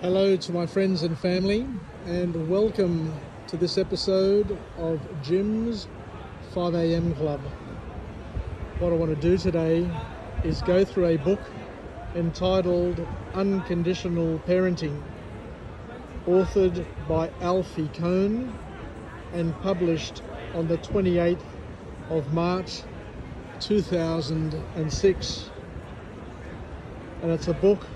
Hello to my friends and family, and welcome to this episode of Jim's 5am Club. What I want to do today is go through a book entitled Unconditional Parenting, authored by Alfie Kohn and published on the 28th of March 2006. And it's a book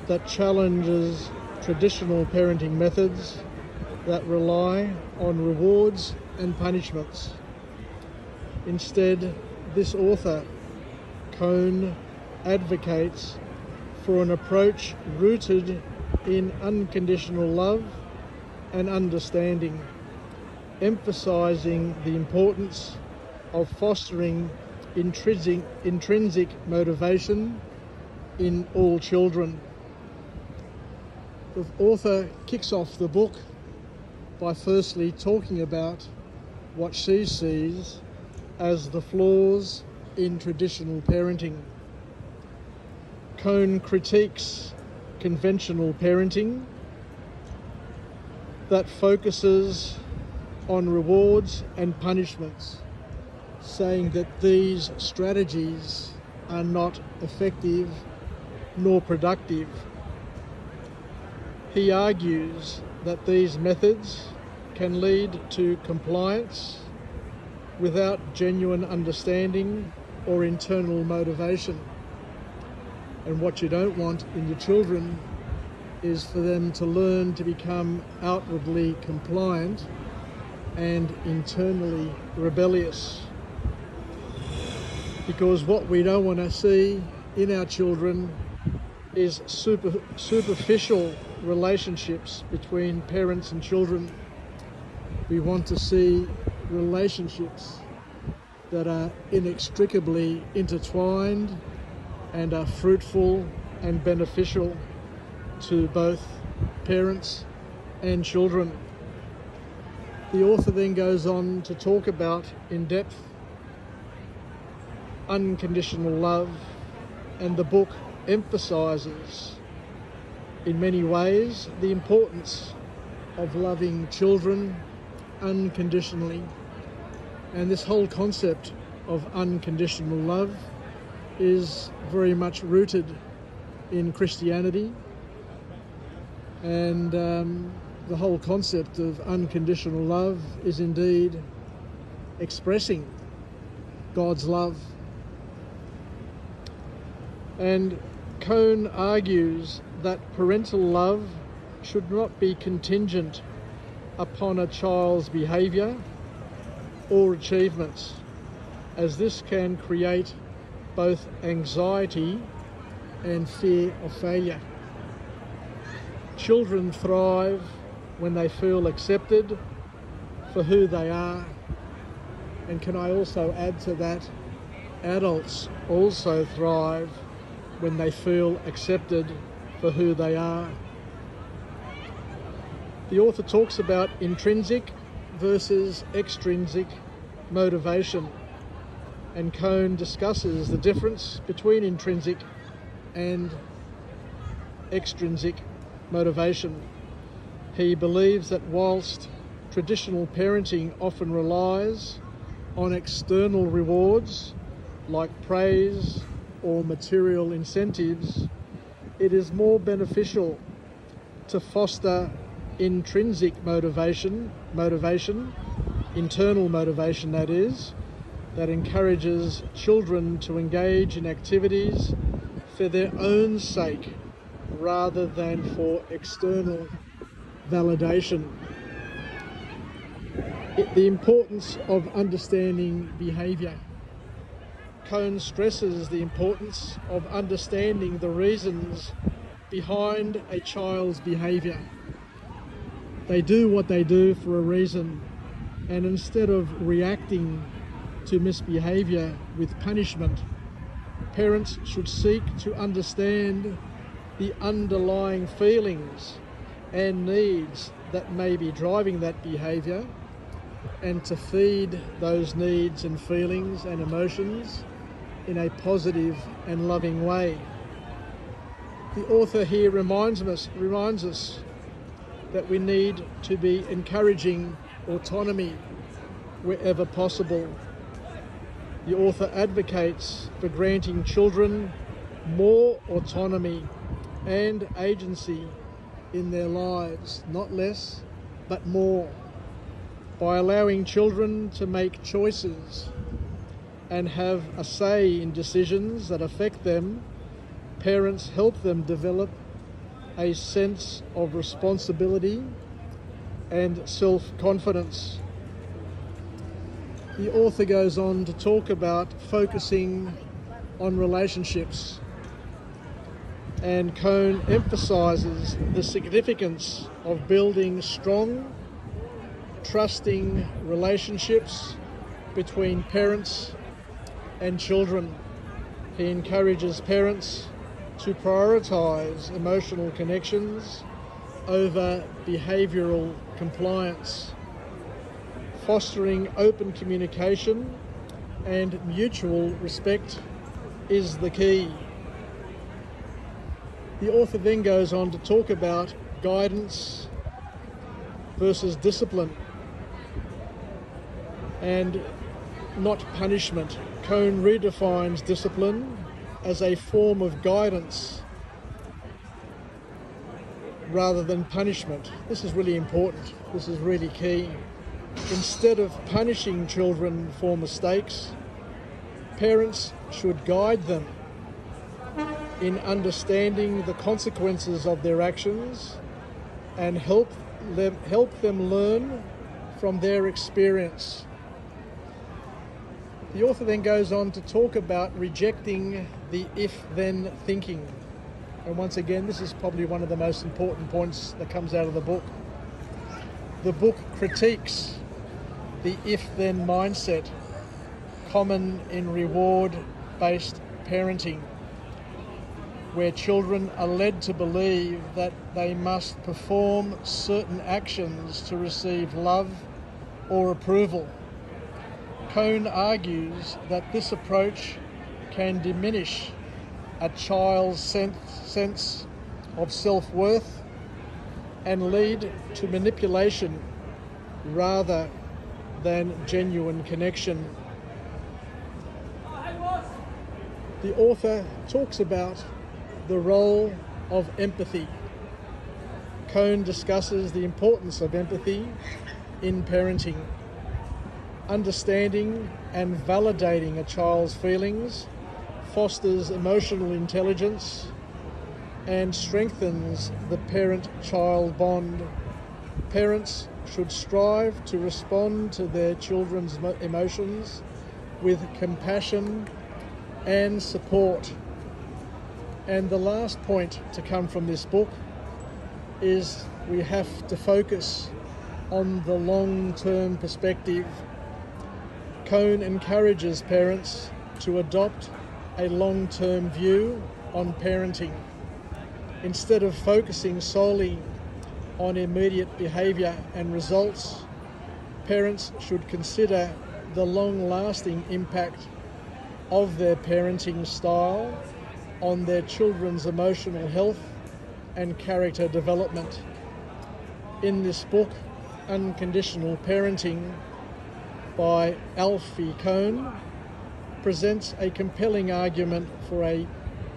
that challenges traditional parenting methods that rely on rewards and punishments. Instead, this author, Kohn, advocates for an approach rooted in unconditional love and understanding, emphasizing the importance of fostering intrinsic motivation in all children. The author kicks off the book by firstly talking about what she sees as the flaws in traditional parenting. Kohn critiques conventional parenting that focuses on rewards and punishments, saying that these strategies are not effective nor productive. He argues that these methods can lead to compliance without genuine understanding or internal motivation. And what you don't want in your children is for them to learn to become outwardly compliant and internally rebellious. Because what we don't want to see in our children is superficial relationships between parents and children. We want to see relationships that are inextricably intertwined and are fruitful and beneficial to both parents and children. The author then goes on to talk about in depth unconditional love, and the book emphasizes in many ways the importance of loving children unconditionally. And this whole concept of unconditional love is very much rooted in Christianity, and the whole concept of unconditional love is indeed expressing God's love. And Kohn argues that parental love should not be contingent upon a child's behaviour or achievements, as this can create both anxiety and fear of failure. Children thrive when they feel accepted for who they are, and can I also add to that, adults also thrive when they feel accepted for who they are. The author talks about intrinsic versus extrinsic motivation, and Kohn discusses the difference between intrinsic and extrinsic motivation. He believes that whilst traditional parenting often relies on external rewards like praise or material incentives, it is more beneficial to foster intrinsic motivation, internal motivation that is, that encourages children to engage in activities for their own sake rather than for external validation. The importance of understanding behaviour. Kohn stresses the importance of understanding the reasons behind a child's behaviour. They do what they do for a reason, and instead of reacting to misbehaviour with punishment, parents should seek to understand the underlying feelings and needs that may be driving that behaviour, and to feed those needs and feelings and emotions in a positive and loving way. The author here reminds us that we need to be encouraging autonomy wherever possible. The author advocates for granting children more autonomy and agency in their lives, not less, but more, by allowing children to make choices and have a say in decisions that affect them. Parents help them develop a sense of responsibility and self-confidence. The author goes on to talk about focusing on relationships, and Kohn emphasises the significance of building strong, trusting relationships between parents and children. He encourages parents to prioritise emotional connections over behavioural compliance. Fostering open communication and mutual respect is the key. The author then goes on to talk about guidance versus discipline and not punishment. Kohn redefines discipline as a form of guidance rather than punishment. This is really important. This is really key. Instead of punishing children for mistakes, parents should guide them in understanding the consequences of their actions and help them learn from their experience. The author then goes on to talk about rejecting the if-then thinking. And once again, this is probably one of the most important points that comes out of the book. The book critiques the if-then mindset common in reward-based parenting, where children are led to believe that they must perform certain actions to receive love or approval. Kohn argues that this approach can diminish a child's sense of self-worth and lead to manipulation rather than genuine connection. The author talks about the role of empathy. Kohn discusses the importance of empathy in parenting. Understanding and validating a child's feelings fosters emotional intelligence and strengthens the parent-child bond. Parents should strive to respond to their children's emotions with compassion and support. And the last point to come from this book is we have to focus on the long-term perspective. Kohn encourages parents to adopt a long-term view on parenting. Instead of focusing solely on immediate behaviour and results, parents should consider the long-lasting impact of their parenting style on their children's emotional health and character development. In this book, Unconditional Parenting by Alfie Kohn, presents a compelling argument for a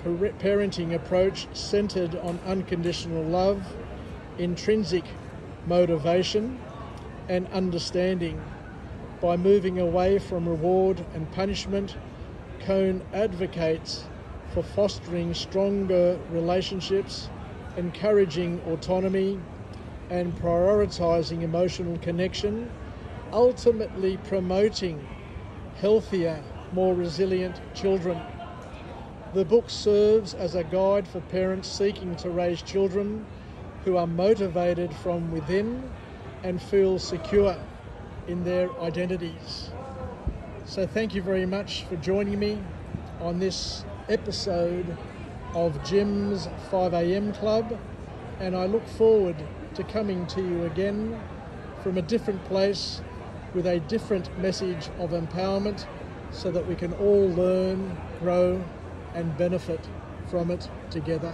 parenting approach centred on unconditional love, intrinsic motivation and understanding. By moving away from reward and punishment, Kohn advocates for fostering stronger relationships, encouraging autonomy and prioritising emotional connection, ultimately promoting healthier, more resilient children. The book serves as a guide for parents seeking to raise children who are motivated from within and feel secure in their identities. So thank you very much for joining me on this episode of Jim's 5am Club, and I look forward to coming to you again from a different place with a different message of empowerment so that we can all learn, grow and benefit from it together.